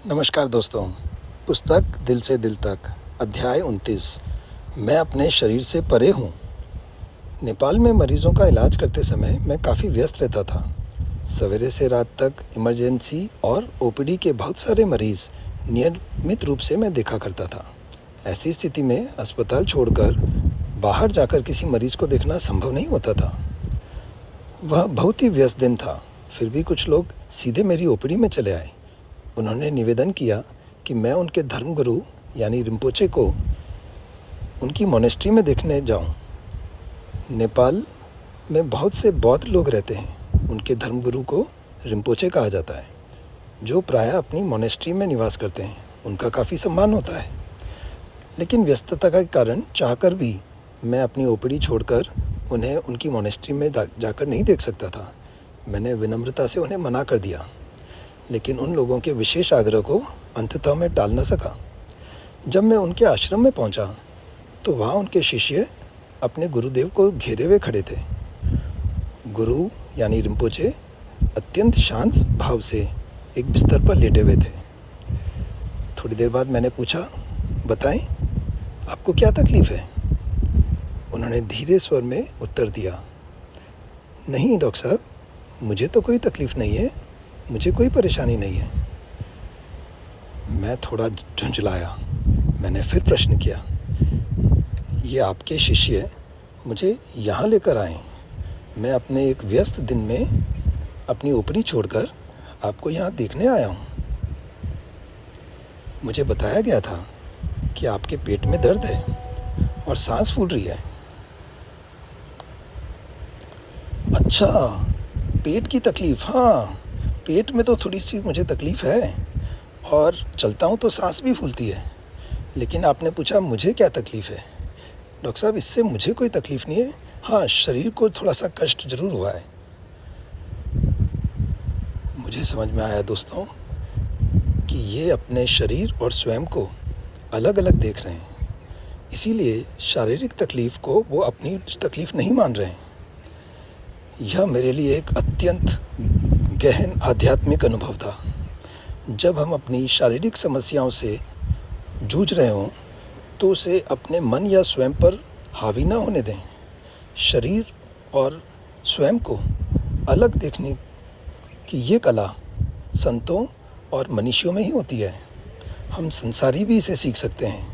नमस्कार दोस्तों। पुस्तक दिल से दिल तक, अध्याय 29। मैं अपने शरीर से परे हूँ। नेपाल में मरीजों का इलाज करते समय मैं काफ़ी व्यस्त रहता था। सवेरे से रात तक इमरजेंसी और ओपीडी के बहुत सारे मरीज़ नियमित रूप से मैं देखा करता था। ऐसी स्थिति में अस्पताल छोड़कर बाहर जाकर किसी मरीज़ को देखना संभव नहीं होता था। वह बहुत ही व्यस्त दिन था, फिर भी कुछ लोग सीधे मेरी ओपीडी में चले आए। उन्होंने निवेदन किया कि मैं उनके धर्मगुरु यानी रिम्पोचे को उनकी मोनेस्ट्री में देखने जाऊं। नेपाल में बहुत से बौद्ध लोग रहते हैं। उनके धर्मगुरु को रिम्पोचे कहा जाता है, जो प्रायः अपनी मोनेस्ट्री में निवास करते हैं। उनका काफ़ी सम्मान होता है, लेकिन व्यस्तता के कारण चाहकर भी मैं अपनी ओपीडी छोड़कर उन्हें उनकी मोनेस्ट्री में जाकर नहीं देख सकता था। मैंने विनम्रता से उन्हें मना कर दिया, लेकिन उन लोगों के विशेष आग्रह को अंततः मैं टाल न सका। जब मैं उनके आश्रम में पहुंचा, तो वहाँ उनके शिष्य अपने गुरुदेव को घेरे हुए खड़े थे। गुरु यानी रिम्पोचे अत्यंत शांत भाव से एक बिस्तर पर लेटे हुए थे। थोड़ी देर बाद मैंने पूछा, बताएं, आपको क्या तकलीफ़ है? उन्होंने धीरे स्वर में उत्तर दिया, नहीं डॉक्टर साहब, मुझे तो कोई तकलीफ़ नहीं है, मुझे कोई परेशानी नहीं है। मैं थोड़ा झुंझलाया। मैंने फिर प्रश्न किया, ये आपके शिष्य मुझे यहाँ लेकर आए। मैं अपने एक व्यस्त दिन में अपनी ओपीडी छोड़कर आपको यहाँ देखने आया हूँ। मुझे बताया गया था कि आपके पेट में दर्द है और सांस फूल रही है। अच्छा, पेट की तकलीफ़। हाँ, पेट में तो थोड़ी सी मुझे तकलीफ़ है और चलता हूँ तो सांस भी फूलती है। लेकिन आपने पूछा मुझे क्या तकलीफ़ है? डॉक्टर साहब, इससे मुझे कोई तकलीफ़ नहीं है। हाँ, शरीर को थोड़ा सा कष्ट ज़रूर हुआ है। मुझे समझ में आया दोस्तों कि ये अपने शरीर और स्वयं को अलग अलग देख रहे हैं, इसीलिए शारीरिक तकलीफ़ को वो अपनी तकलीफ़ नहीं मान रहे हैं। यह मेरे लिए एक अत्यंत गहन आध्यात्मिक अनुभव था। जब हम अपनी शारीरिक समस्याओं से जूझ रहे हों, तो उसे अपने मन या स्वयं पर हावी ना होने दें। शरीर और स्वयं को अलग देखने की ये कला संतों और मनीषियों में ही होती है। हम संसारी भी इसे सीख सकते हैं,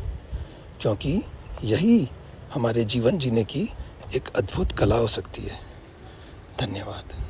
क्योंकि यही हमारे जीवन जीने की एक अद्भुत कला हो सकती है। धन्यवाद।